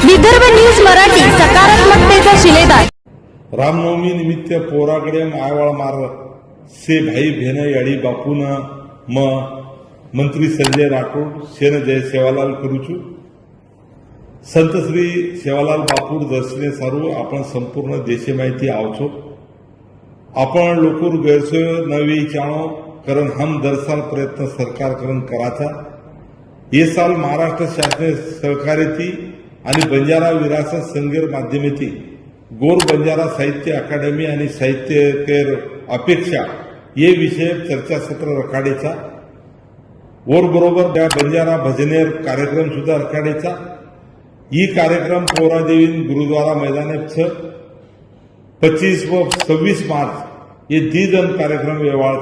Vidarbha news Marathi, सकारात्मकतेचा शिलेदार। रामनवमी निमित्त पोराकडे मायवाळ मार से भाई भेन याडी बापून म मंत्री संजय राठोड शेन जय सेवालाल करूचू संत श्री सेवालाल बापूर दर्शने सारू आपण संपूर्ण देशे माहिती आवचो आपण लोकूर गैरसोय नवी चाणो कारण हम दरसाल प्रयत्न सरकार करून कराचा ये साल महाराष्ट्र शासन सहकार्यती आणि बंजारा विरासत संगीर माध्यमेती गोर बंजारा साहित्य अकादमी आणि साहित्यकेर अपेक्षा ये विषय चर्चासत्र रखाडेचा और बरोबर त्या बंजारा भजनेर कार्यक्रम सुद्धा रखाडेचा ही कार्यक्रम पोरादेवीन गुरुद्वारा मैदानात 25 व 26 मार्च ये दीजन कार्यक्रम वेवाळ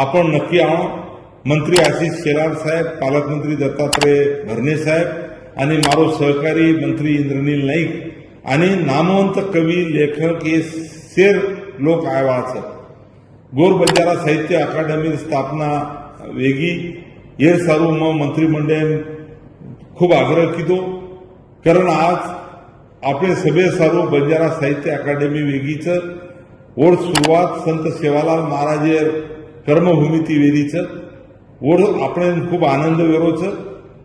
आपण नक्की आओ मंत्री आशिष शेलार साहेब पालकमंत्री दत्तात्रय भरणे साहेब आणि मारो सहकारी मंत्री इंद्रनील नाईक आणि नामवंत कवी लेखक हे शेर लोक आयवाच गोर बंजारा साहित्य अकादमी स्थापना वेगी ये सर्व मंत्रिमंडळ खूप आग्रह किदो कारण आज आपले सगळे सर्व बंजारा साहित्य अकादमी वेगीच ओढ सुरुवात संत सेवालाल महाराजेर कर्मभूमिती वेदीच ओढ आपण खूप आनंद वेरोच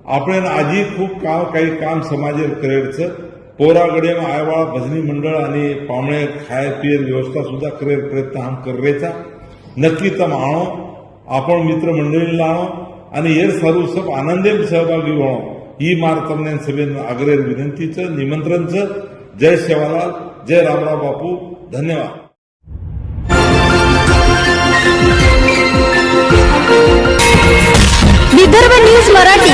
आपण आजी खूप काही काम समाजेर करेरचं पोरागडे आयवाळ भजनी मंडळ आणि पावणे खाय पियर व्यवस्था सुद्धा करेर प्रयत्न हम करेचा नक्की तम आणो आपण मित्र मंडळीला आणो आणि हेर सर्व सब आनंदे सहभागी व्हावं ही मार तमने सभेन आग्रह विनंतीचं निमंत्रणचं जय सेवालाल जय रामराव बापू धन्यवाद। विदर्भ न्यूज मराठी